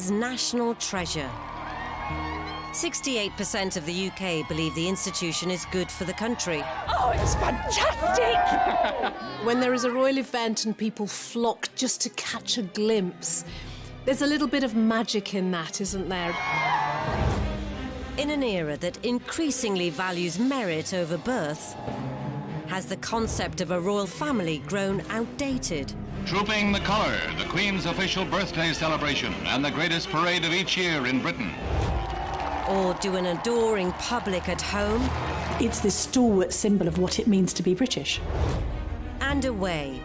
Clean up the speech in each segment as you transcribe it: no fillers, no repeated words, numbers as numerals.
national treasure. 68% of the UK believe the institution is good for the country. Oh, it's fantastic! When there is a royal event and people flock just to catch a glimpse, there's a little bit of magic in that, isn't there? In an era that increasingly values merit over birth, has the concept of a royal family grown outdated? Trooping the colour, the Queen's official birthday celebration and the greatest parade of each year in Britain. Or do an adoring public at home? It's this stalwart symbol of what it means to be British. And away.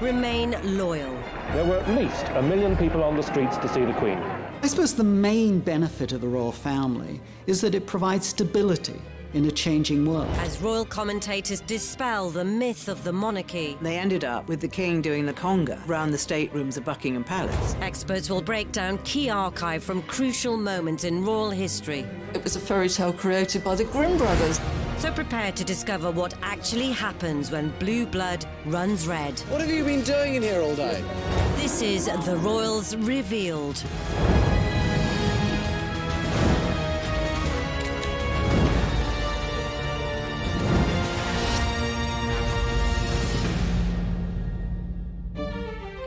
Remain loyal. There were at least 1 million people on the streets to see the Queen. I suppose the main benefit of the royal family is that it provides stability in a changing world. As royal commentators dispel the myth of the monarchy, They ended up with the king doing the conga round the staterooms of Buckingham Palace. experts will break down key archive from crucial moments in royal history. It was a fairy tale created by the Grimm brothers. So prepare to discover what actually happens when blue blood runs red. What have you been doing in here all day? This is The Royals Revealed.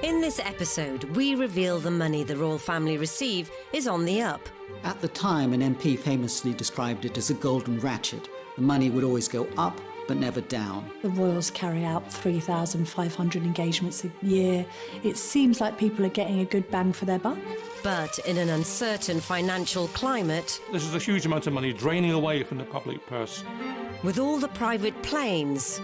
In this episode, we reveal the money the royal family receive is on the up. At the time, an MP famously described it as a golden ratchet. The money would always go up, but never down. The royals carry out 3,500 engagements a year. It seems like people are getting a good bang for their buck. But in an uncertain financial climate, This is a huge amount of money draining away from the public purse. with all the private planes,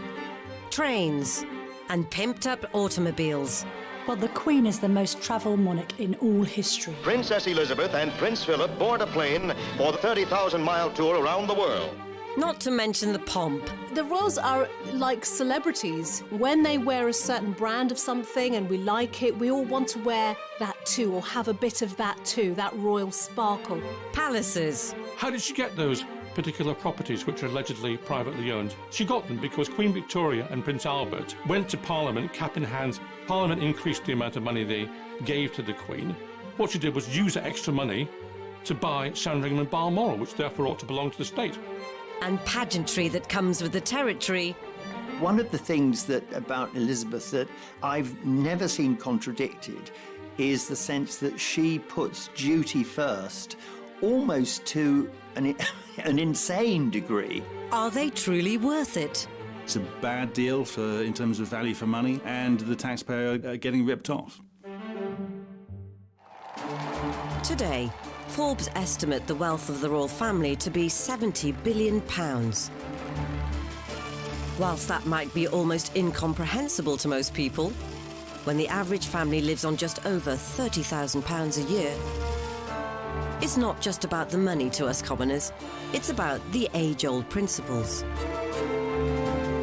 trains, and pimped-up automobiles, Well, the Queen is the most travelled monarch in all history. Princess Elizabeth and Prince Philip board a plane for the 30,000-mile tour around the world. not to mention the pomp. The royals are like celebrities. When they wear a certain brand of something and we like it, we all want to wear that too, or have a bit of that too, that royal sparkle. Palaces, How did she get those particular properties which are allegedly privately owned? She got them because Queen Victoria and Prince Albert went to Parliament cap in hand. Parliament increased the amount of money they gave to the Queen. What she did was use that extra money to buy Sandringham and Balmoral, which therefore ought to belong to the state. and pageantry that comes with the territory. One of the things that about Elizabeth that I've never seen contradicted is the sense that she puts duty first, almost to an insane degree. Are they truly worth it? It's a bad deal in terms of value for money, and the taxpayer getting ripped off. Today, Forbes estimate the wealth of the royal family to be £70 billion. Whilst that might be almost incomprehensible to most people, when the average family lives on just over £30,000 a year, it's not just about the money to us commoners, it's about the age-old principles.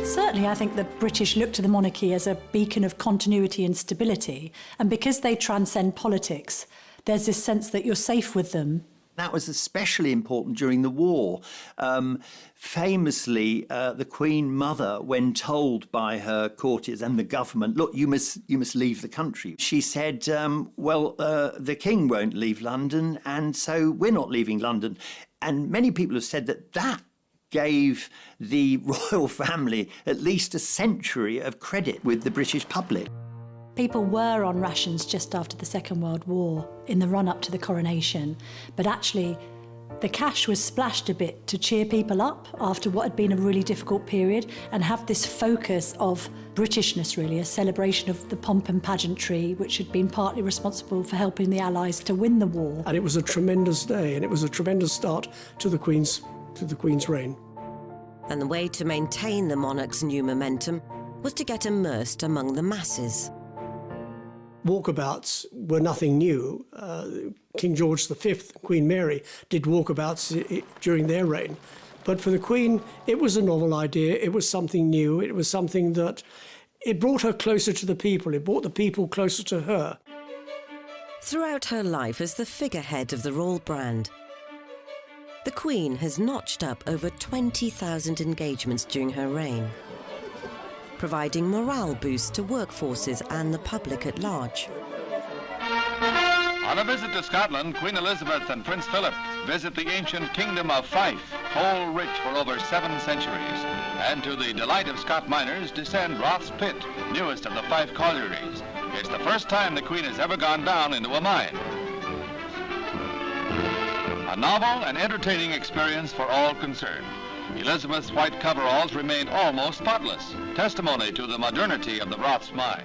Certainly, I think the British look to the monarchy as a beacon of continuity and stability, and because they transcend politics, there's this sense that you're safe with them. That was especially important during the war. Famously, the Queen Mother, when told by her courtiers and the government, look, you must leave the country, she said, the King won't leave London, and so we're not leaving London. And many people have said that gave the royal family at least a century of credit with the British public. People were on rations just after the Second World War, in the run-up to the coronation, but actually the cash was splashed a bit to cheer people up after what had been a really difficult period and have this focus of Britishness, really, a celebration of the pomp and pageantry, which had been partly responsible for helping the Allies to win the war. And it was a tremendous day, and it was a tremendous start to the Queen's reign. And the way to maintain the monarch's new momentum was to get immersed among the masses. Walkabouts were nothing new. King George V, Queen Mary, did walkabouts during their reign. But for the Queen, it was a novel idea. It was something new. It was something that it brought her closer to the people. It brought the people closer to her. Throughout her life as the figurehead of the royal brand, the Queen has notched up over 20,000 engagements during her reign, providing morale boosts to workforces and the public at large. On a visit to Scotland, Queen Elizabeth and Prince Philip visit the ancient kingdom of Fife, coal rich for over 7 centuries. And to the delight of Scott miners, descend Roth's Pit, newest of the Fife collieries. It's the first time the Queen has ever gone down into a mine. A novel and entertaining experience for all concerned. Elizabeth's white coveralls remain almost spotless, testimony to the modernity of the Roth's mine.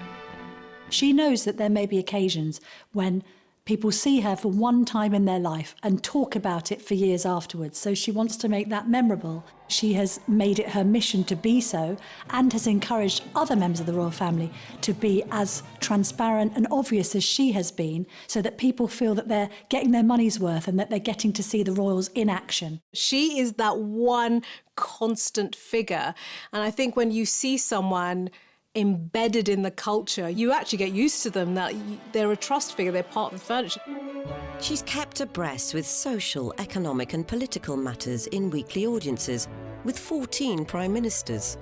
She knows that there may be occasions when people see her for one time in their life and talk about it for years afterwards. So she wants to make that memorable. She has made it her mission to be so and has encouraged other members of the royal family to be as transparent and obvious as she has been, so that people feel that they're getting their money's worth and that they're getting to see the royals in action. She is that one constant figure. And I think when you see someone embedded in the culture, you actually get used to them, that they're a trust figure, they're part of the furniture. She's kept abreast with social, economic and political matters in weekly audiences with 14 prime ministers,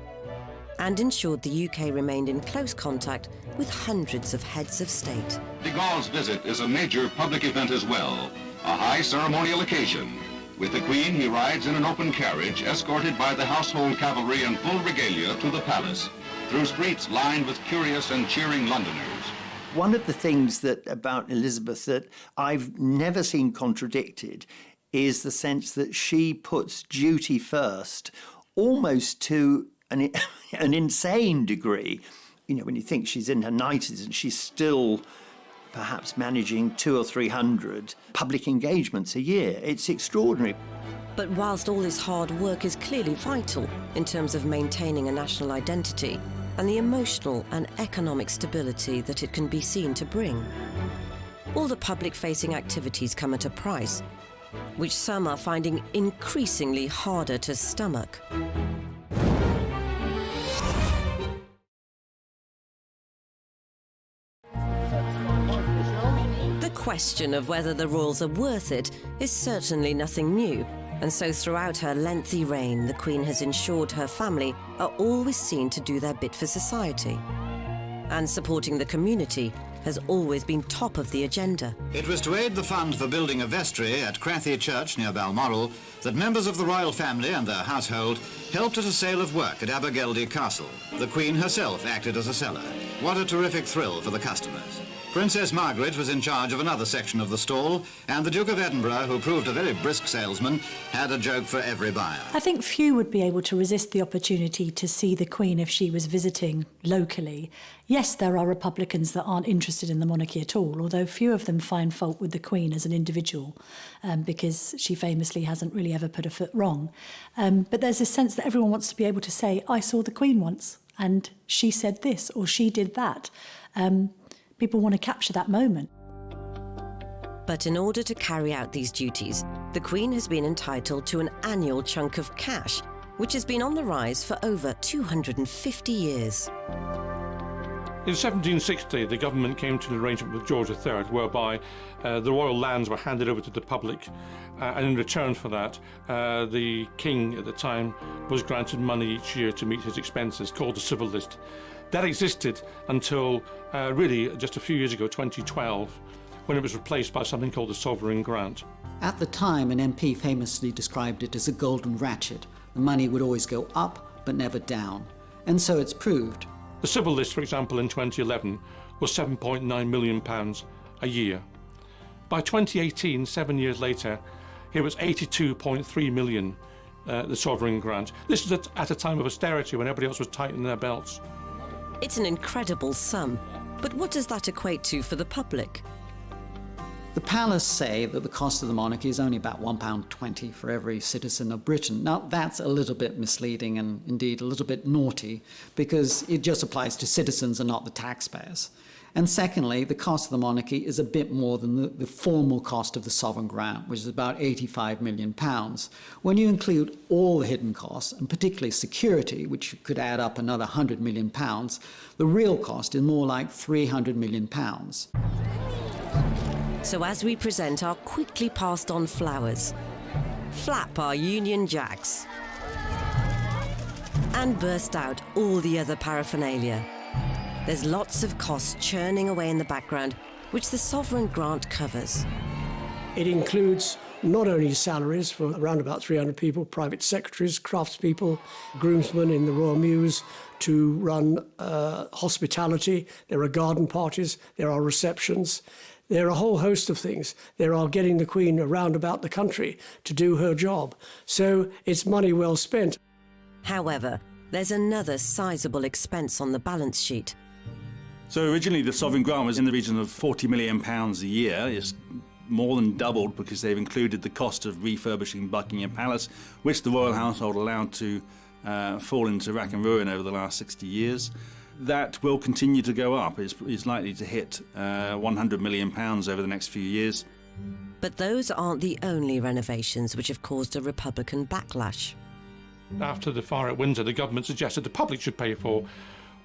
and ensured the UK remained in close contact with hundreds of heads of state. De Gaulle's visit is a major public event as well, a high ceremonial occasion. With the Queen, he rides in an open carriage, escorted by the household cavalry in full regalia to the palace, through streets lined with curious and cheering Londoners. One of the things about Elizabeth that I've never seen contradicted is the sense that she puts duty first, almost to an insane degree. You know, when you think she's in her 90s and she's still perhaps managing 200 or 300 public engagements a year. It's extraordinary. But whilst all this hard work is clearly vital in terms of maintaining a national identity and the emotional and economic stability that it can be seen to bring, all the public-facing activities come at a price, which some are finding increasingly harder to stomach. The question of whether the royals are worth it is certainly nothing new, and so throughout her lengthy reign, the Queen has ensured her family are always seen to do their bit for society. And supporting the community has always been top of the agenda. It was to aid the fund for building a vestry at Crathy Church near Balmoral that members of the royal family and their household helped at a sale of work at Abergeldy Castle. The Queen herself acted as a seller. What a terrific thrill for the customers. Princess Margaret was in charge of another section of the stall, and the Duke of Edinburgh, who proved a very brisk salesman, had a joke for every buyer. I think few would be able to resist the opportunity to see the Queen if she was visiting locally. Yes, there are Republicans that aren't interested in the monarchy at all, although few of them find fault with the Queen as an individual, because she famously hasn't really ever put a foot wrong. But there's this sense that everyone wants to be able to say, I saw the Queen once, and she said this, or she did that. People want to capture that moment. But in order to carry out these duties, the Queen has been entitled to an annual chunk of cash, which has been on the rise for over 250 years. In 1760, the government came to an arrangement with George III whereby the royal lands were handed over to the public, and in return for that, the king at the time was granted money each year to meet his expenses, called the civil list. That existed until really just a few years ago, 2012, when it was replaced by something called the sovereign grant. At the time, an MP famously described it as a golden ratchet. The money would always go up, but never down. And so it's proved. The civil list, for example, in 2011 was £7.9 million a year. By 2018, 7 years later, it was £82.3 million, the sovereign grant. This was at a time of austerity when everybody else was tightening their belts. It's an incredible sum, but what does that equate to for the public? The palace say that the cost of the monarchy is only about £1.20 for every citizen of Britain. Now, that's a little bit misleading and indeed a little bit naughty, because it just applies to citizens and not the taxpayers. And secondly, the cost of the monarchy is a bit more than the formal cost of the sovereign grant, which is about £85 million. When you include all the hidden costs, and particularly security, which could add up another £100 million, the real cost is more like £300 million. So as we present our quickly passed on flowers, flap our Union Jacks, and burst out all the other paraphernalia, there's lots of costs churning away in the background which the sovereign grant covers. It includes not only salaries for around about 300 people, private secretaries, craftspeople, groomsmen in the Royal Mews to run hospitality. There are garden parties, there are receptions. There are a whole host of things. There are getting the Queen around about the country to do her job. So it's money well spent. However, there's another sizable expense on the balance sheet. So originally the sovereign grant was in the region of £40 million a year. It's more than doubled because they've included the cost of refurbishing Buckingham Palace, which the royal household allowed to fall into rack and ruin over the last 60 years. That will continue to go up. It's likely to hit £100 million over the next few years. But those aren't the only renovations which have caused a Republican backlash. After the fire at Windsor, the government suggested the public should pay for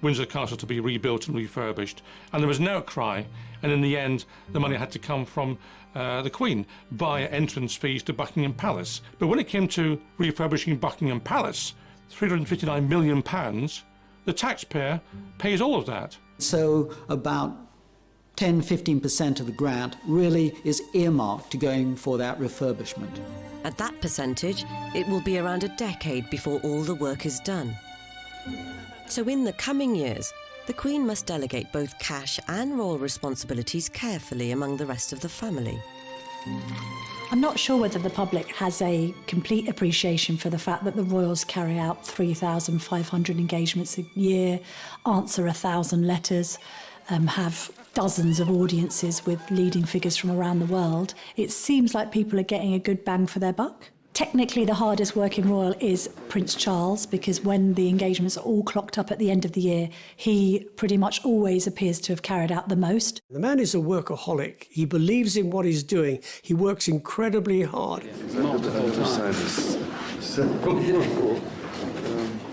Windsor Castle to be rebuilt and refurbished. And there was an outcry, and in the end, the money had to come from the Queen via entrance fees to Buckingham Palace. But when it came to refurbishing Buckingham Palace, £359 million, the taxpayer pays all of that. So about 10-15% of the grant really is earmarked to going for that refurbishment. At that percentage, it will be around a decade before all the work is done. So in the coming years, the Queen must delegate both cash and royal responsibilities carefully among the rest of the family. I'm not sure whether the public has a complete appreciation for the fact that the royals carry out 3,500 engagements a year, answer 1,000 letters, have dozens of audiences with leading figures from around the world. It seems like people are getting a good bang for their buck. Technically, the hardest working royal is Prince Charles, because when the engagements are all clocked up at the end of the year, he pretty much always appears to have carried out the most. The man is a workaholic. He believes in what he's doing. He works incredibly hard.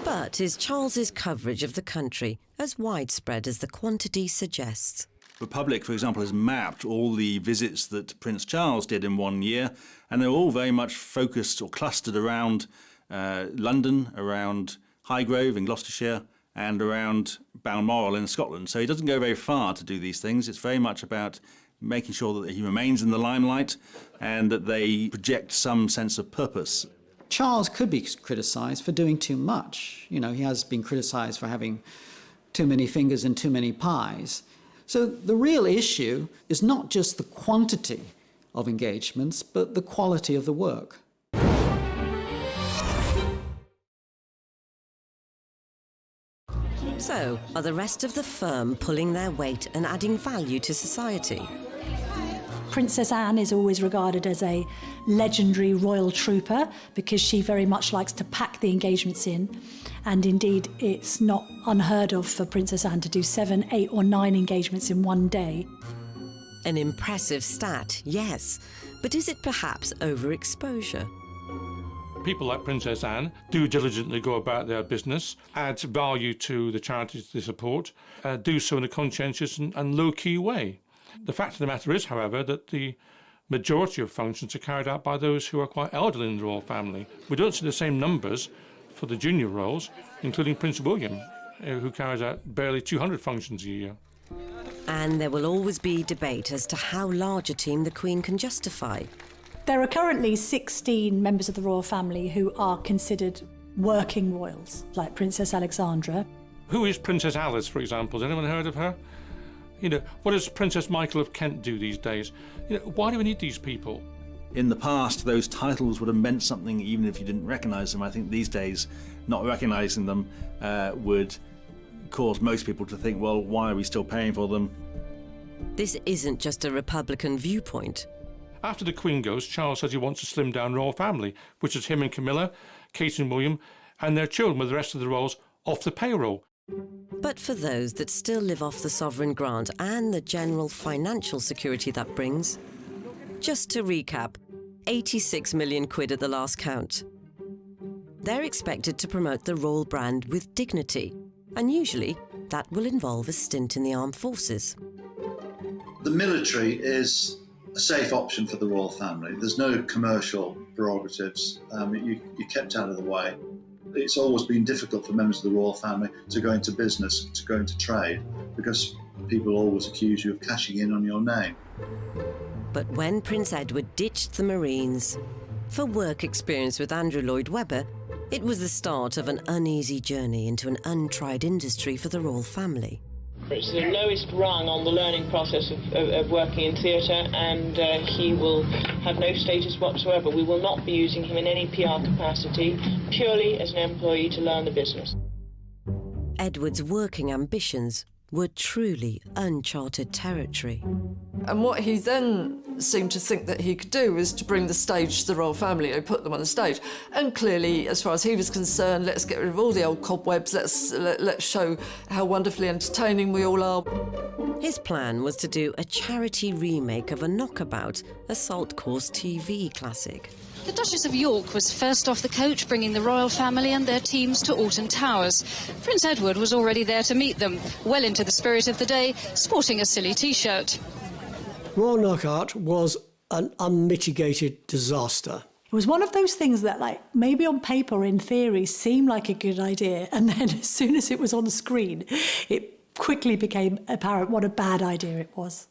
But is Charles's coverage of the country as widespread as the quantity suggests? The public, for example, has mapped all the visits that Prince Charles did in 1 year, and they're all very much focused or clustered around London, around Highgrove in Gloucestershire, and around Balmoral in Scotland. So he doesn't go very far to do these things. It's very much about making sure that he remains in the limelight and that they project some sense of purpose. Charles could be criticised for doing too much. You know, he has been criticised for having too many fingers in too many pies. So the real issue is not just the quantity of engagements, but the quality of the work. So, are the rest of the firm pulling their weight and adding value to society? Princess Anne is always regarded as a legendary royal trooper because she very much likes to pack the engagements in. And indeed, it's not unheard of for Princess Anne to do 7, 8 or 9 engagements in one day. An impressive stat, yes. But is it perhaps overexposure? People like Princess Anne do diligently go about their business, add value to the charities they support, do so in a conscientious and low-key way. The fact of the matter is, however, that the majority of functions are carried out by those who are quite elderly in the royal family. We don't see the same numbers for the junior royals, including Prince William, who carries out barely 200 functions a year. And there will always be debate as to how large a team the Queen can justify. There are currently 16 members of the royal family who are considered working royals, like Princess Alexandra. Who is Princess Alice, for example? Has anyone heard of her? You know, what does Princess Michael of Kent do these days? You know, why do we need these people? In the past, those titles would have meant something even if you didn't recognise them. I think these days, not recognising them would cause most people to think, well, why are we still paying for them? This isn't just a Republican viewpoint. After the Queen goes, Charles says he wants to slim down royal family, which is him and Camilla, Kate and William, and their children with the rest of the royals off the payroll. But for those that still live off the sovereign grant and the general financial security that brings, just to recap, 86 million quid at the last count. They're expected to promote the royal brand with dignity, and usually that will involve a stint in the armed forces. The military is a safe option for the royal family. There's no commercial prerogatives. You're kept out of the way. It's always been difficult for members of the royal family to go into business, to go into trade, because people always accuse you of cashing in on your name. But when Prince Edward ditched the Marines for work experience with Andrew Lloyd Webber, it was the start of an uneasy journey into an untried industry for the royal family. It's the lowest rung on the learning process of working in theatre, and he will have no status whatsoever. We will not be using him in any PR capacity, purely as an employee to learn the business. Edward's working ambitions were truly uncharted territory. And what he then seemed to think that he could do was to bring the stage to the royal family and put them on the stage. And clearly, as far as he was concerned, let's get rid of all the old cobwebs, let's show how wonderfully entertaining we all are. His plan was to do a charity remake of a knockabout assault course TV classic. The Duchess of York was first off the coach, bringing the royal family and their teams to Alton Towers. Prince Edward was already there to meet them, well into the spirit of the day, sporting a silly T-shirt. Royal Knockout was an unmitigated disaster. It was one of those things that, like, maybe on paper or in theory seemed like a good idea, and then as soon as it was on the screen, it quickly became apparent what a bad idea it was.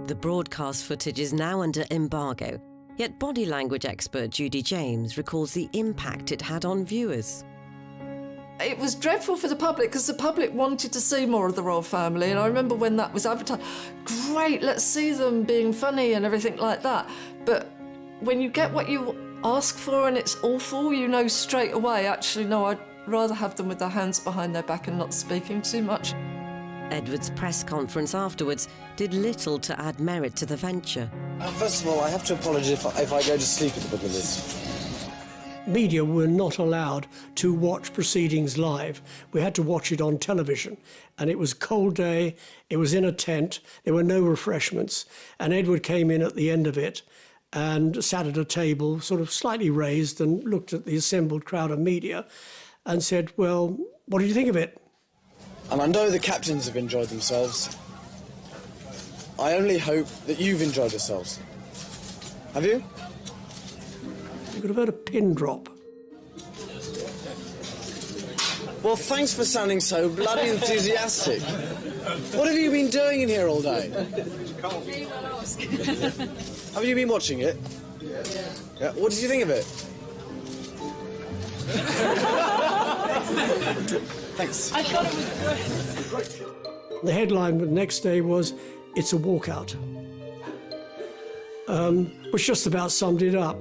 The broadcast footage is now under embargo, yet body language expert Judy James recalls the impact it had on viewers. It was dreadful for the public because the public wanted to see more of the royal family, and I remember when that was advertised, great, let's see them being funny and everything like that. But when you get what you ask for and it's awful, you know straight away, actually, no, I'd rather have them with their hands behind their back and not speaking too much. Edward's press conference afterwards did little to add merit to the venture. First of all, I have to apologise if I go to sleep at the book of this. Media were not allowed to watch proceedings live. We had to watch it on television. And it was a cold day, it was in a tent, there were no refreshments. And Edward came in at the end of it and sat at a table, sort of slightly raised, and looked at the assembled crowd of media and said, well, what did you think of it? And I know the captains have enjoyed themselves. I only hope that you've enjoyed yourselves. Have you? You could have heard a pin drop. Well, thanks for sounding so bloody enthusiastic. What have you been doing in here all day? Have you been watching it? Yeah. What did you think of it? Thanks. I thought it was great. The headline the next day was, "It's a walkout," which just about summed it up.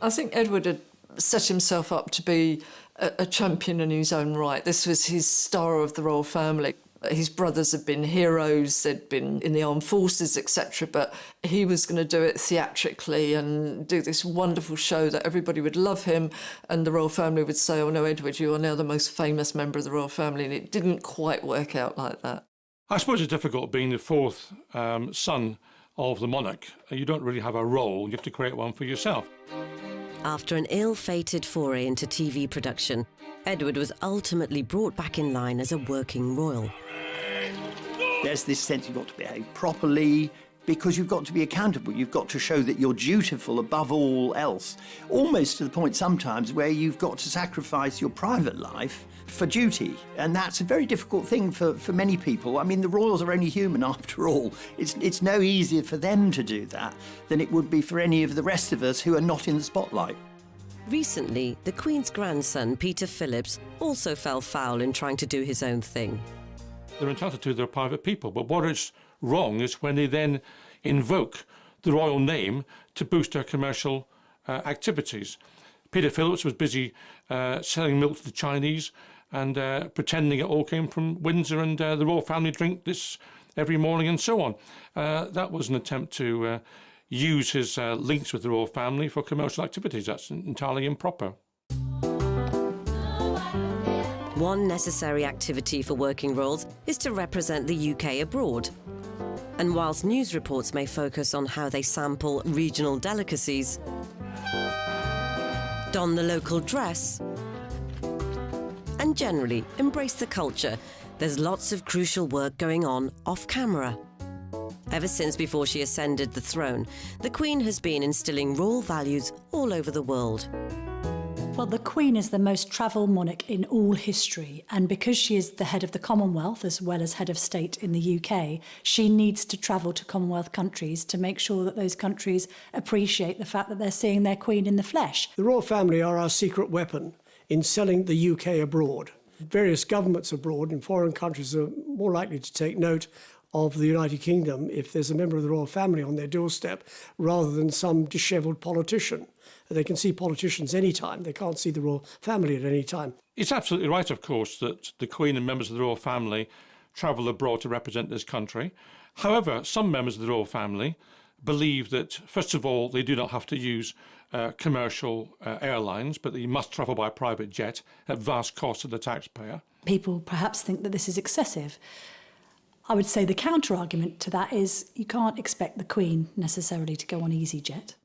I think Edward had set himself up to be a champion in his own right. This was his star of the royal family. His brothers had been heroes, they'd been in the armed forces, etc., but he was going to do it theatrically and do this wonderful show that everybody would love him, and the royal family would say, oh no, Edward, you are now the most famous member of the royal family, and it didn't quite work out like that. I suppose it's difficult being the fourth son of the monarch. You don't really have a role, you have to create one for yourself. After an ill-fated foray into TV production, Edward was ultimately brought back in line as a working royal. There's this sense you've got to behave properly because you've got to be accountable. You've got to show that you're dutiful above all else, almost to the point sometimes where you've got to sacrifice your private life for duty. And that's a very difficult thing for many people. I mean, the royals are only human after all. It's no easier for them to do that than it would be for any of the rest of us who are not in the spotlight. Recently, the Queen's grandson, Peter Phillips, also fell foul in trying to do his own thing. They're entitled to their private people, but what is wrong is when they then invoke the royal name to boost their commercial activities. Peter Phillips was busy selling milk to the Chinese and pretending it all came from Windsor and the royal family drink this every morning and so on. That was an attempt to use his links with the royal family for commercial activities. That's entirely improper. One necessary activity for working royals is to represent the UK abroad. And whilst news reports may focus on how they sample regional delicacies, don the local dress, and generally embrace the culture, there's lots of crucial work going on off camera. Ever since before she ascended the throne, the Queen has been instilling royal values all over the world. Well, the Queen is the most travelled monarch in all history, and because she is the head of the Commonwealth as well as head of state in the UK, she needs to travel to Commonwealth countries to make sure that those countries appreciate the fact that they're seeing their Queen in the flesh. The royal family are our secret weapon in selling the UK abroad. Various governments abroad in foreign countries are more likely to take note of the United Kingdom if there's a member of the royal family on their doorstep rather than some dishevelled politician. They can see politicians anytime. They can't see the royal family at any time. It's absolutely right, of course, that the Queen and members of the royal family travel abroad to represent this country. However, some members of the royal family believe that, first of all, they do not have to use commercial airlines, but they must travel by private jet at vast cost to the taxpayer. People perhaps think that this is excessive. I would say the counter-argument to that is you can't expect the Queen necessarily to go on EasyJet.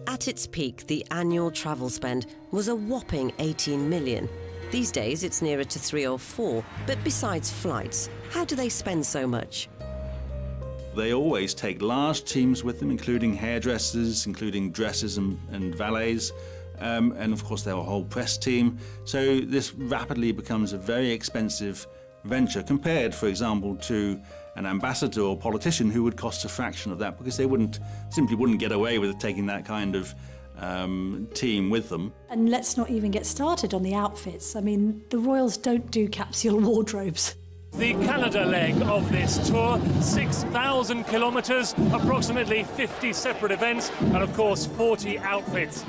At its peak, the annual travel spend was a whopping 18 million. These days, it's nearer to 3 or 4. But besides flights, how do they spend so much? They always take large teams with them, including hairdressers, including dressers and valets, and of course their whole press team. So this rapidly becomes a very expensive venture compared, for example, to an ambassador or politician who would cost a fraction of that because they simply wouldn't get away with taking that kind of team with them. And let's not even get started on the outfits. I mean, the royals don't do capsule wardrobes. The Canada leg of this tour, 6,000 kilometres, approximately 50 separate events, and of course 40 outfits.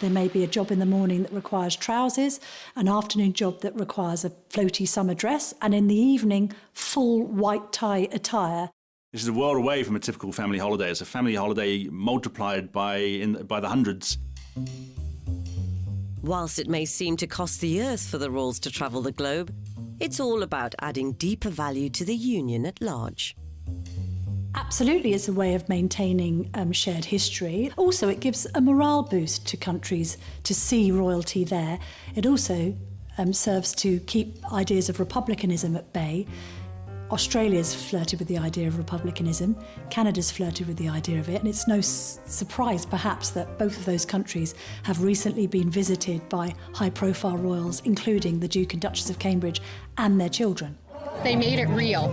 There may be a job in the morning that requires trousers, an afternoon job that requires a floaty summer dress, and in the evening, full white tie attire. This is a world away from a typical family holiday. It's a family holiday multiplied by the hundreds. Whilst it may seem to cost the earth for the royals to travel the globe, it's all about adding deeper value to the union at large. Absolutely, it's a way of maintaining shared history. Also, it gives a morale boost to countries to see royalty there. It also serves to keep ideas of republicanism at bay. Australia's flirted with the idea of republicanism, Canada's flirted with the idea of it, and it's no surprise perhaps that both of those countries have recently been visited by high-profile royals, including the Duke and Duchess of Cambridge and their children. They made it real.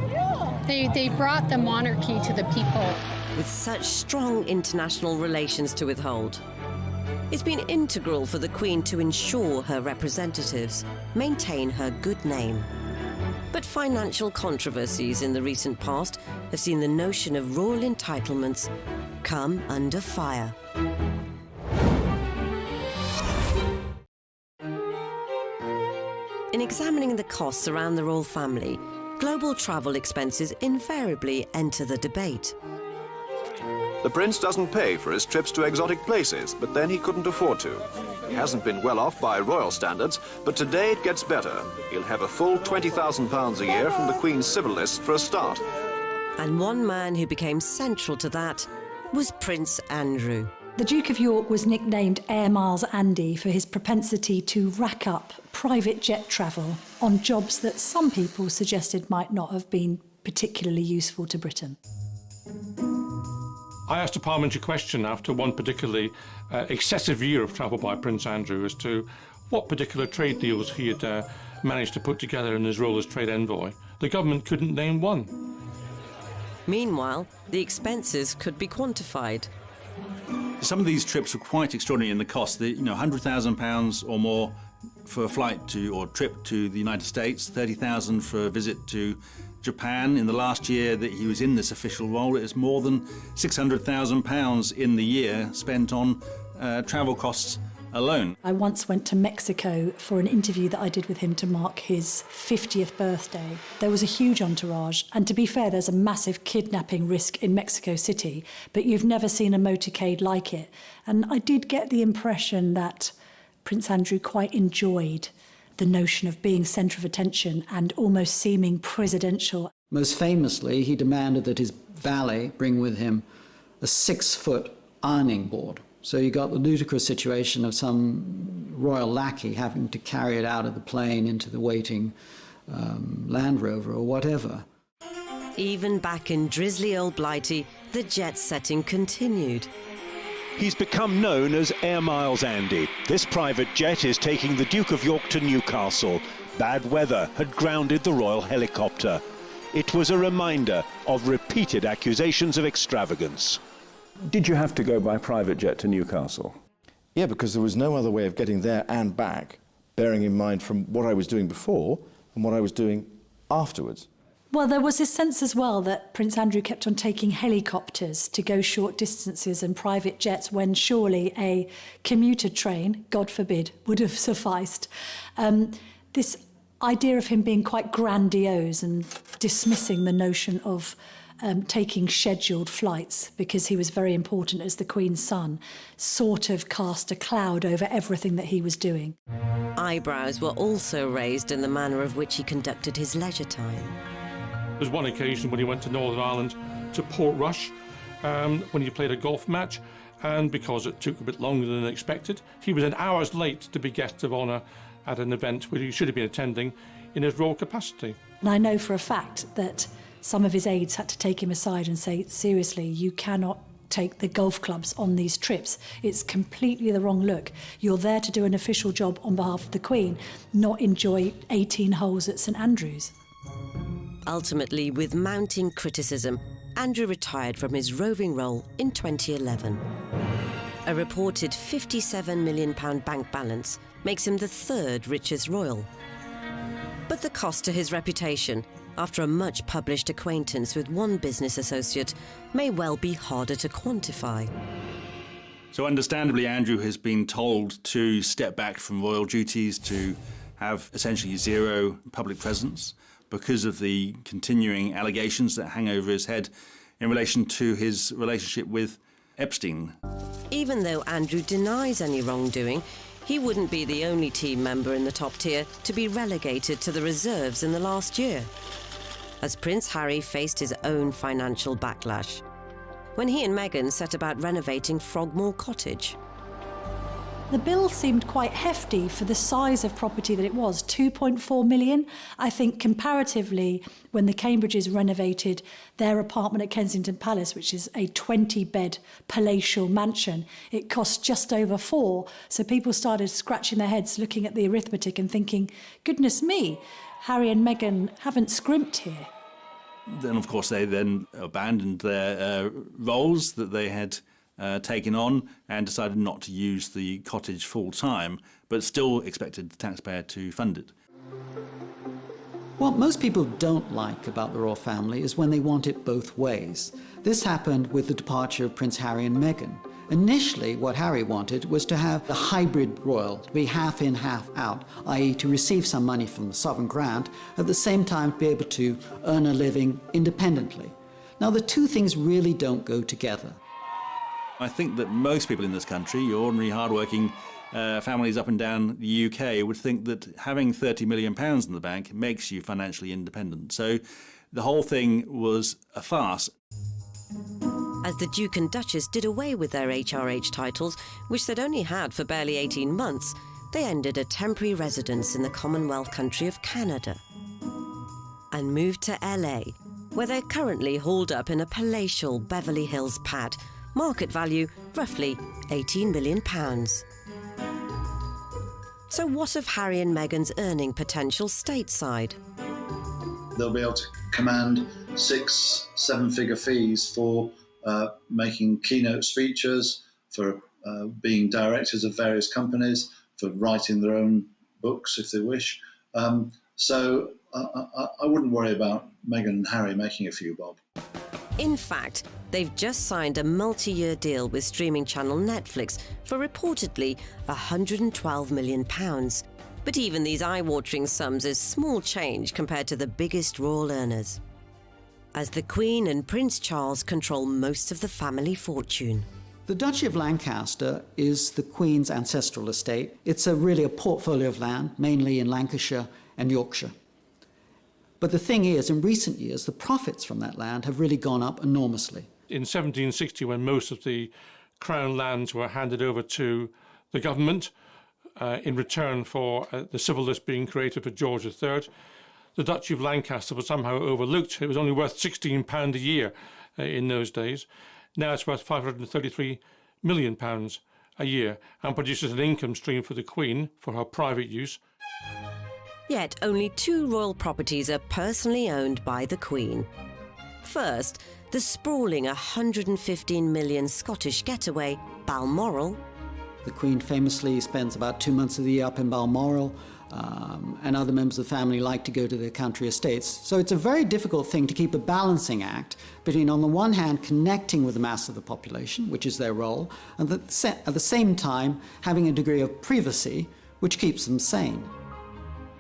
They brought the monarchy to the people. With such strong international relations to withhold, it's been integral for the Queen to ensure her representatives maintain her good name. But financial controversies in the recent past have seen the notion of royal entitlements come under fire. In examining the costs around the royal family, global travel expenses invariably enter the debate. The prince doesn't pay for his trips to exotic places, but then he couldn't afford to. He hasn't been well off by royal standards, but today it gets better. He'll have a full £20,000 a year from the Queen's civil list for a start. And one man who became central to that was Prince Andrew. The Duke of York was nicknamed Air Miles Andy for his propensity to rack up private jet travel on jobs that some people suggested might not have been particularly useful to Britain. I asked a parliamentary question after one particularly excessive year of travel by Prince Andrew as to what particular trade deals he had managed to put together in his role as trade envoy. The government couldn't name one. Meanwhile, the expenses could be quantified. Some of these trips were quite extraordinary in the cost. £100,000 or more for a flight to or trip to the United States, $30,000 for a visit to Japan. In the last year that he was in this official role, it was more than £600,000 in the year spent on travel costs alone. I once went to Mexico for an interview that I did with him to mark his 50th birthday. There was a huge entourage, and to be fair, there's a massive kidnapping risk in Mexico City, but you've never seen a motorcade like it. And I did get the impression that Prince Andrew quite enjoyed the notion of being centre of attention and almost seeming presidential. Most famously, he demanded that his valet bring with him a 6-foot ironing board. So you got the ludicrous situation of some royal lackey having to carry it out of the plane into the waiting Land Rover or whatever. Even back in drizzly old Blighty, the jet setting continued. he's become known as Air Miles Andy. This private jet is taking the Duke of York to Newcastle. Bad weather had grounded the royal helicopter. It was a reminder of repeated accusations of extravagance. Did you have to go by private jet to Newcastle? Yeah, because there was no other way of getting there and back, bearing in mind from what I was doing before and what I was doing afterwards. Well, there was this sense as well that Prince Andrew kept on taking helicopters to go short distances and private jets when surely a commuter train, God forbid, would have sufficed. This idea of him being quite grandiose and dismissing the notion of taking scheduled flights because he was very important as the Queen's son sort of cast a cloud over everything that he was doing. Eyebrows were also raised in the manner of which he conducted his leisure time. There was one occasion when he went to Northern Ireland to Portrush when he played a golf match, and because it took a bit longer than expected, he was an hours late to be guest of honour at an event where he should have been attending in his royal capacity. And I know for a fact that some of his aides had to take him aside and say, seriously, you cannot take the golf clubs on these trips. It's completely the wrong look. You're there to do an official job on behalf of the Queen, not enjoy 18 holes at St Andrews. Ultimately, with mounting criticism, Andrew retired from his roving role in 2011. A reported £57 million bank balance makes him the third richest royal. But the cost to his reputation, after a much published acquaintance with one business associate, may well be harder to quantify. So understandably, Andrew has been told to step back from royal duties, to have essentially zero public presence because of the continuing allegations that hang over his head in relation to his relationship with Epstein. Even though Andrew denies any wrongdoing, he wouldn't be the only team member in the top tier to be relegated to the reserves in the last year, as Prince Harry faced his own financial backlash when he and Meghan set about renovating Frogmore Cottage. The bill seemed quite hefty for the size of property that it was, 2.4 million. I think comparatively, when the Cambridges renovated their apartment at Kensington Palace, which is a 20-bed palatial mansion, it cost just over 4. So people started scratching their heads looking at the arithmetic and thinking, goodness me, Harry and Meghan haven't scrimped here. Then, of course, they then abandoned their roles that they had taken on and decided not to use the cottage full-time, but still expected the taxpayer to fund it. What most people don't like about the royal family is when they want it both ways. This happened with the departure of Prince Harry and Meghan. Initially, what Harry wanted was to have a hybrid royal, to be half in, half out, i.e. to receive some money from the sovereign grant, at the same time be able to earn a living independently. Now, the two things really don't go together. I think that most people in this country, your ordinary hard-working families up and down the UK, would think that having £30 million in the bank makes you financially independent. So the whole thing was a farce. As the Duke and Duchess did away with their HRH titles, which they'd only had for barely 18 months, they ended a temporary residence in the Commonwealth country of Canada and moved to LA, where they're currently holed up in a palatial Beverly Hills pad, market value roughly £18 million. So what of Harry and Meghan's earning potential stateside? They'll be able to command 6-7-figure fees for making keynote speeches, for being directors of various companies, for writing their own books if they wish. So I wouldn't worry about Meghan and Harry making a few bob. In fact, they've just signed a multi-year deal with streaming channel Netflix for reportedly £112 million. But even these eye-watering sums is small change compared to the biggest royal earners, as the Queen and Prince Charles control most of the family fortune. The Duchy of Lancaster is the Queen's ancestral estate. It's really a portfolio of land, mainly in Lancashire and Yorkshire. But the thing is, in recent years, the profits from that land have really gone up enormously. In 1760, when most of the Crown lands were handed over to the government in return for the civil list being created for George III, the Duchy of Lancaster was somehow overlooked. It was only worth £16 a year in those days. Now it's worth £533 million a year and produces an income stream for the Queen for her private use. Yet only 2 royal properties are personally owned by the Queen. First, the sprawling 115 million Scottish getaway, Balmoral. The Queen famously spends about 2 months of the year up in Balmoral, and other members of the family like to go to their country estates. So it's a very difficult thing to keep a balancing act between, on the one hand, connecting with the mass of the population, which is their role, and at the same time having a degree of privacy, which keeps them sane.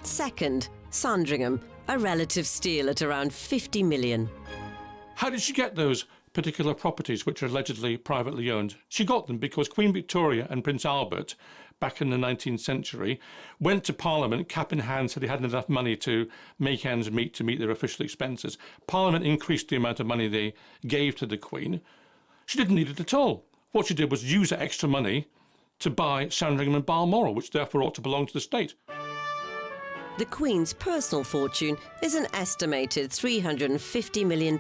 Second, Sandringham, a relative steal at around 50 million. How did she get those particular properties which are allegedly privately owned? She got them because Queen Victoria and Prince Albert, back in the 19th century, went to Parliament, cap in hand, said they hadn't enough money to make ends meet, to meet their official expenses. Parliament increased the amount of money they gave to the Queen. She didn't need it at all. What she did was use that extra money to buy Sandringham and Balmoral, which therefore ought to belong to the state. The Queen's personal fortune is an estimated £350 million,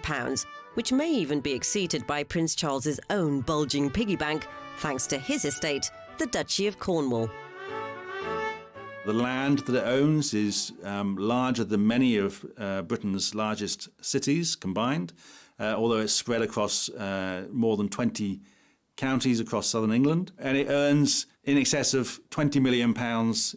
which may even be exceeded by Prince Charles's own bulging piggy bank, thanks to his estate, the Duchy of Cornwall. The land that it owns is larger than many of Britain's largest cities combined, although it's spread across more than 20 counties across southern England. And it earns in excess of £20 million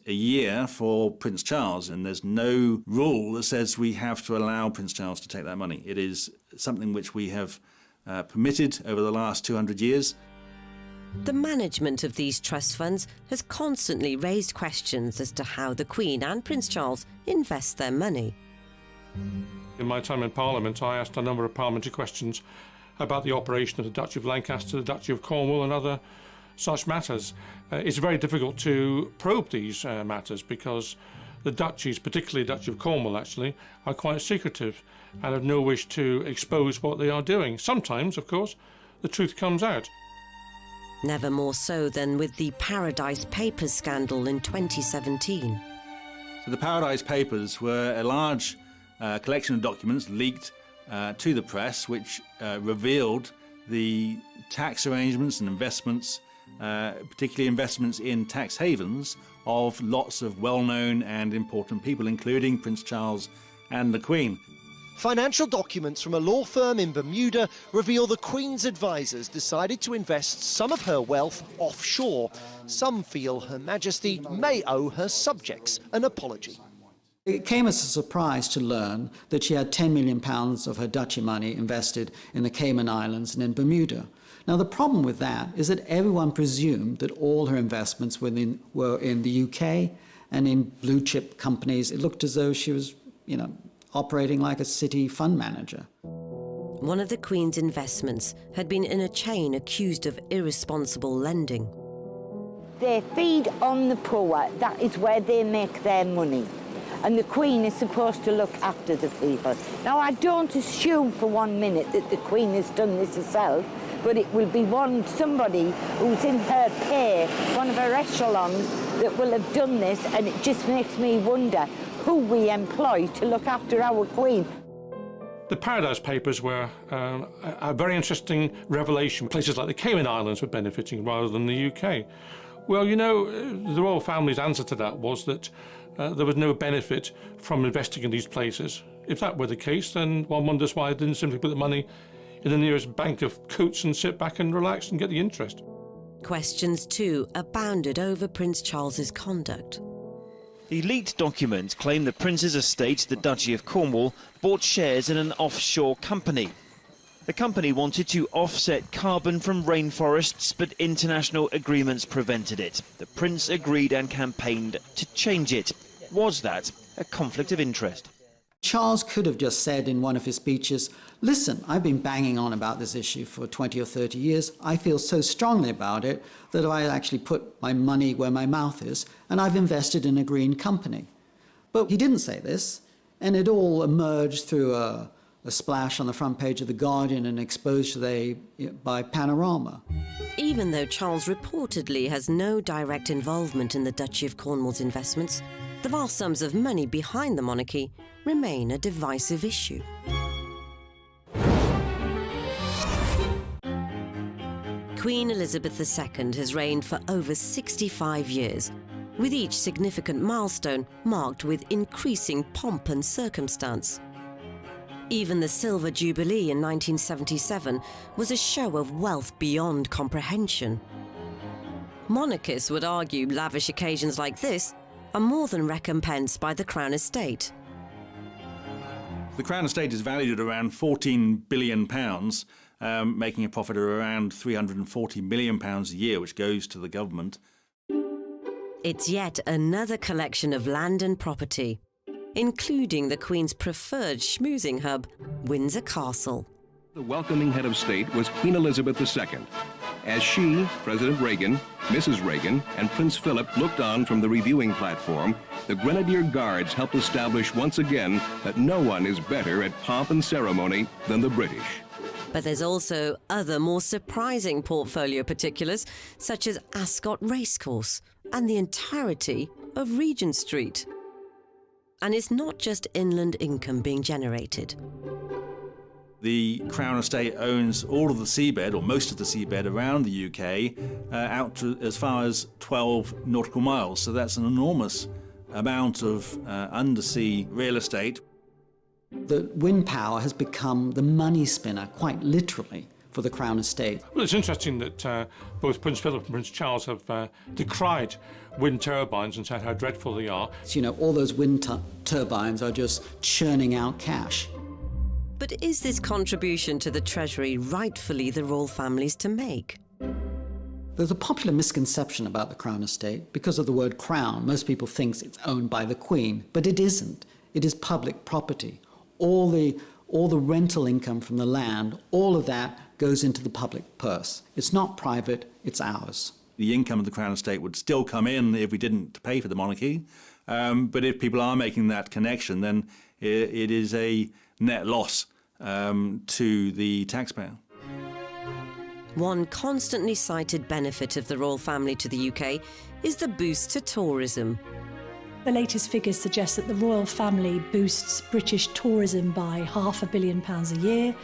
a year for Prince Charles. And there's no rule that says we have to allow Prince Charles to take that money. It is something which we have permitted over the last 200 years. The management of these trust funds has constantly raised questions as to how the Queen and Prince Charles invest their money. In my time in Parliament, I asked a number of parliamentary questions about the operation of the Duchy of Lancaster, the Duchy of Cornwall and other such matters. It's very difficult to probe these matters because the duchies, particularly the Duchy of Cornwall actually, are quite secretive and have no wish to expose what they are doing. Sometimes, of course, the truth comes out. Never more so than with the Paradise Papers scandal in 2017. So the Paradise Papers were a large collection of documents leaked to the press, which revealed the tax arrangements and investments, particularly investments in tax havens, of lots of well-known and important people, including Prince Charles and the Queen. Financial documents from a law firm in Bermuda reveal the Queen's advisors decided to invest some of her wealth offshore. Some feel Her Majesty may owe her subjects an apology. It came as a surprise to learn that she had £10 million of her duchy money invested in the Cayman Islands and in Bermuda. Now, the problem with that is that everyone presumed that all her investments were in the UK and in blue-chip companies. It looked as though she was, operating like a city fund manager. One of the Queen's investments had been in a chain accused of irresponsible lending. They feed on the poor. That is where they make their money. And the Queen is supposed to look after the people. Now, I don't assume for 1 minute that the Queen has done this herself, but it will be somebody who's in her pay, one of her echelons, that will have done this, and it just makes me wonder who we employ to look after our Queen. The Paradise Papers were a very interesting revelation. Places like the Cayman Islands were benefiting rather than the UK. Well, the royal family's answer to that was that there was no benefit from investing in these places. If that were the case, then one wonders why they didn't simply put the money in the nearest bank of Coates and sit back and relax and get the interest. Questions, too, abounded over Prince Charles's conduct. The leaked documents claim the Prince's estate, the Duchy of Cornwall, bought shares in an offshore company. The company wanted to offset carbon from rainforests, but international agreements prevented it. The Prince agreed and campaigned to change it. Was that a conflict of interest? Charles could have just said in one of his speeches, listen, I've been banging on about this issue for 20 or 30 years. I feel so strongly about it that I actually put my money where my mouth is, and I've invested in a green company. But he didn't say this, and it all emerged through a splash on the front page of The Guardian and exposed today by Panorama. Even though Charles reportedly has no direct involvement in the Duchy of Cornwall's investments, the vast sums of money behind the monarchy remain a divisive issue. Queen Elizabeth II has reigned for over 65 years, with each significant milestone marked with increasing pomp and circumstance. Even the Silver Jubilee in 1977 was a show of wealth beyond comprehension. Monarchists would argue lavish occasions like this are more than recompensed by the Crown Estate. The Crown Estate is valued at around £14 billion, making a profit of around £340 million a year, which goes to the government. It's yet another collection of land and property, including the Queen's preferred schmoozing hub, Windsor Castle. The welcoming head of state was Queen Elizabeth II, as she, President Reagan, Mrs. Reagan, and Prince Philip looked on from the reviewing platform. The Grenadier Guards helped establish once again that no one is better at pomp and ceremony than the British. But there's also other more surprising portfolio particulars, such as Ascot Racecourse and the entirety of Regent Street. And it's not just inland income being generated. The Crown Estate owns all of the seabed, or most of the seabed, around the UK, out to as far as 12 nautical miles. So that's an enormous amount of undersea real estate. The wind power has become the money spinner, quite literally, for the Crown Estate. Well, it's interesting that both Prince Philip and Prince Charles have decried wind turbines and said how dreadful they are. So, you know, all those wind turbines are just churning out cash. But is this contribution to the Treasury rightfully the royal family's to make? There's a popular misconception about the Crown Estate. Because of the word crown, most people think it's owned by the Queen, but it isn't. It is public property. All the rental income from the land, all of that goes into the public purse. It's not private, it's ours. The income of the Crown Estate would still come in if we didn't pay for the monarchy. But if people are making that connection, then it is a net loss to the taxpayer. One constantly cited benefit of the royal family to the UK is the boost to tourism. The latest figures suggest that the royal family boosts British tourism by £500 million a year.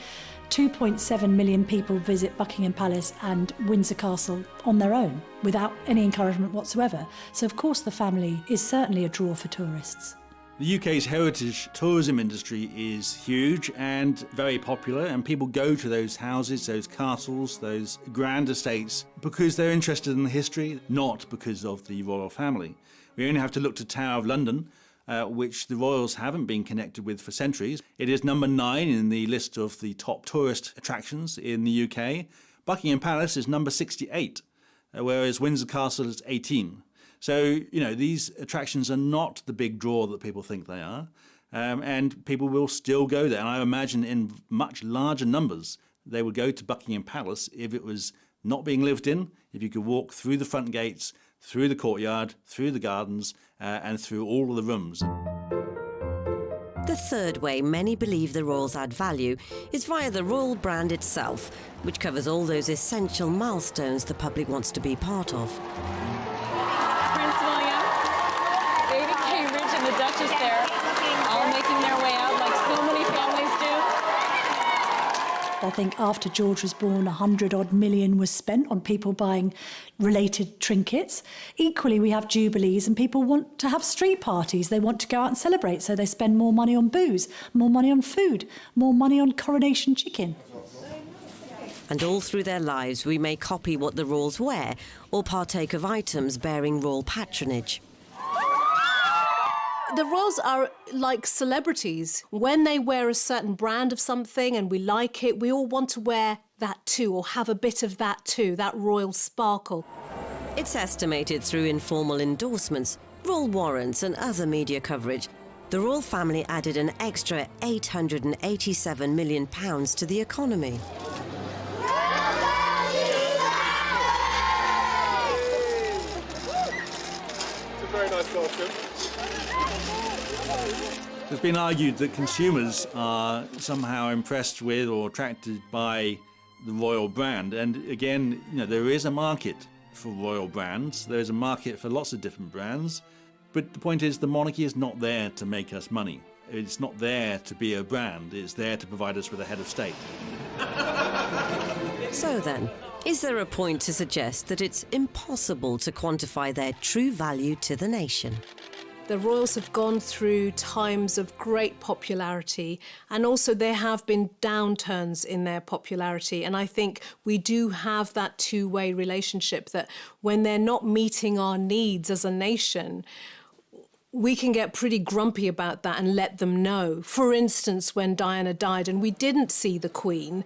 2.7 million people visit Buckingham Palace and Windsor Castle on their own, without any encouragement whatsoever. So, of course, the family is certainly a draw for tourists. The UK's heritage tourism industry is huge and very popular, and people go to those houses, those castles, those grand estates because they're interested in the history, not because of the royal family. We only have to look to Tower of London, which the royals haven't been connected with for centuries. It is number 9 in the list of the top tourist attractions in the UK. Buckingham Palace is number 68, whereas Windsor Castle is 18. So, you know, these attractions are not the big draw that people think they are, and people will still go there. And I imagine in much larger numbers they would go to Buckingham Palace if it was not being lived in, if you could walk through the front gates, through the courtyard, through the gardens, and through all of the rooms. The third way many believe the royals add value is via the royal brand itself, which covers all those essential milestones the public wants to be part of. Prince William, baby Cambridge, and the Duchess there, all making their way out like so many families do. I think after George was born, 100-odd million was spent on people buying related trinkets. Equally, we have jubilees and people want to have street parties. They want to go out and celebrate, so they spend more money on booze, more money on food, more money on coronation chicken. And all through their lives, we may copy what the royals wear or partake of items bearing royal patronage. The royals are like celebrities. When they wear a certain brand of something and we like it, we all want to wear that too, or have a bit of that too, that royal sparkle. It's estimated through informal endorsements, royal warrants and other media coverage, the royal family added an extra £887 million to the economy. It's a very nice costume. It's been argued that consumers are somehow impressed with or attracted by the royal brand. And again, you know, there is a market for royal brands. There is a market for lots of different brands. But the point is, the monarchy is not there to make us money. It's not there to be a brand. It's there to provide us with a head of state. So then, Is there a point to suggest that it's impossible to quantify their true value to the nation? The royals have gone through times of great popularity, and also there have been downturns in their popularity. And I think we do have that two-way relationship, that when they're not meeting our needs as a nation, we can get pretty grumpy about that and let them know. For instance, when Diana died and we didn't see the Queen,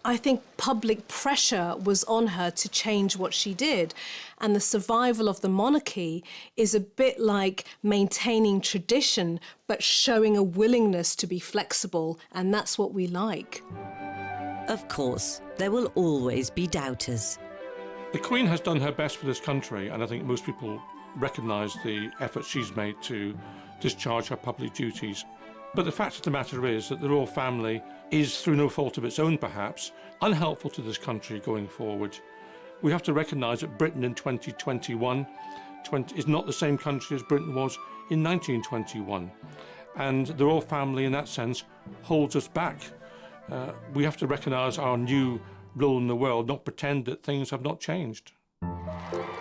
I think public pressure was on her to change what she did. And the survival of the monarchy is a bit like maintaining tradition, but showing a willingness to be flexible, and that's what we like. Of course, there will always be doubters. The Queen has done her best for this country, and I think most people recognise the effort she's made to discharge her public duties. But the fact of the matter is that the royal family is, through no fault of its own perhaps, unhelpful to this country going forward. We have to recognise that Britain in 2021 is not the same country as Britain was in 1921. And the royal family, in that sense, holds us back. We have to recognise our new role in the world, not pretend that things have not changed.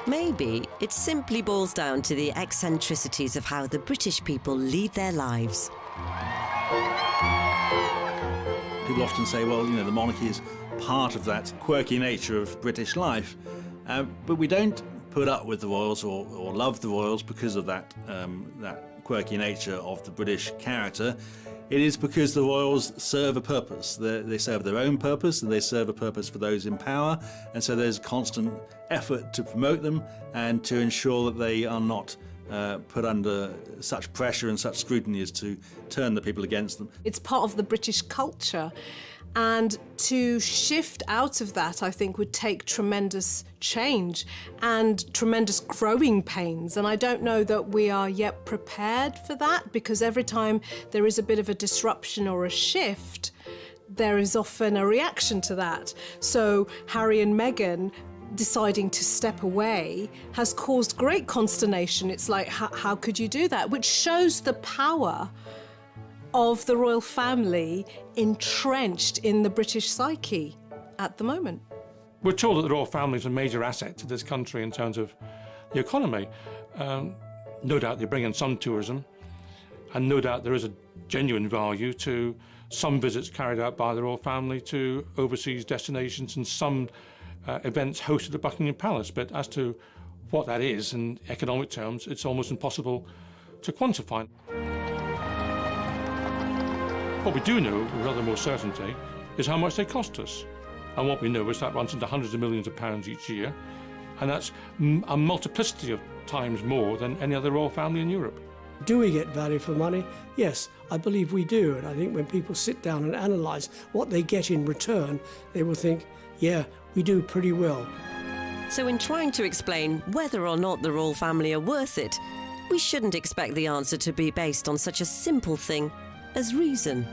Maybe it simply boils down to the eccentricities of how the British people lead their lives. People often say, well, the monarchy is part of that quirky nature of British life, but we don't put up with the royals or love the royals because of that quirky nature of the British character. It is because the royals serve a purpose. They serve their own purpose, and they serve a purpose for those in power, and so there's constant effort to promote them and to ensure that they are not put under such pressure and such scrutiny as to turn the people against them. It's part of the British culture, and to shift out of that, I think, would take tremendous change and tremendous growing pains. And I don't know that we are yet prepared for that, because every time there is a bit of a disruption or a shift, there is often a reaction to that. So Harry and Meghan deciding to step away has caused great consternation. It's like, how could you do that? Which shows the power of the royal family entrenched in the British psyche at the moment. We're told that the royal family is a major asset to this country in terms of the economy. No doubt they bring in some tourism, and no doubt there is a genuine value to some visits carried out by the royal family to overseas destinations and some events hosted at Buckingham Palace. But as to what that is in economic terms, it's almost impossible to quantify. What we do know, with rather more certainty, is how much they cost us. And what we know is that runs into hundreds of millions of pounds each year, and that's a multiplicity of times more than any other royal family in Europe. Do we get value for money? Yes, I believe we do. And I think when people sit down and analyse what they get in return, they will think, yeah, we do pretty well. So in trying to explain whether or not the royal family are worth it, we shouldn't expect the answer to be based on such a simple thing as reason.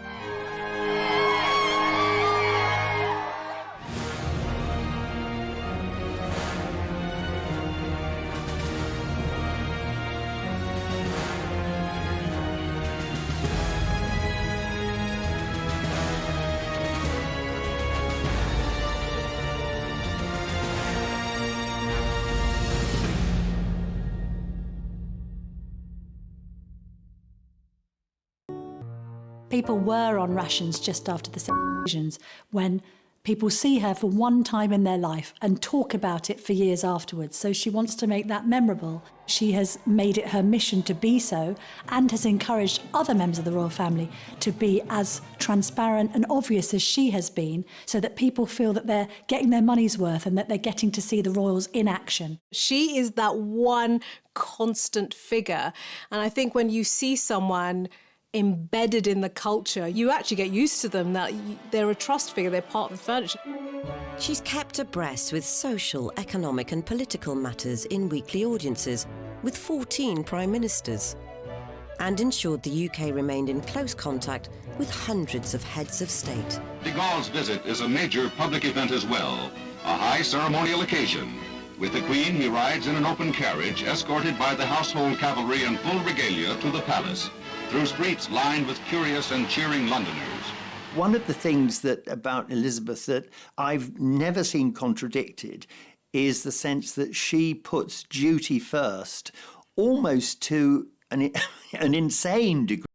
People were on rations just after the invasions, when people see her for one time in their life and talk about it for years afterwards. So she wants to make that memorable. She has made it her mission to be so, and has encouraged other members of the royal family to be as transparent and obvious as she has been, so that people feel that they're getting their money's worth and that they're getting to see the royals in action. She is that one constant figure. And I think when you see someone embedded in the culture, you actually get used to them, that they're a trust figure, they're part of the furniture. She's kept abreast with social, economic and political matters in weekly audiences with 14 prime ministers, and ensured the UK remained in close contact with hundreds of heads of state. De Gaulle's visit is a major public event as well, a high ceremonial occasion. With the Queen, he rides in an open carriage escorted by the household cavalry in full regalia to the palace, through streets lined with curious and cheering Londoners. One of the things about Elizabeth that I've never seen contradicted is the sense that she puts duty first, almost to an insane degree.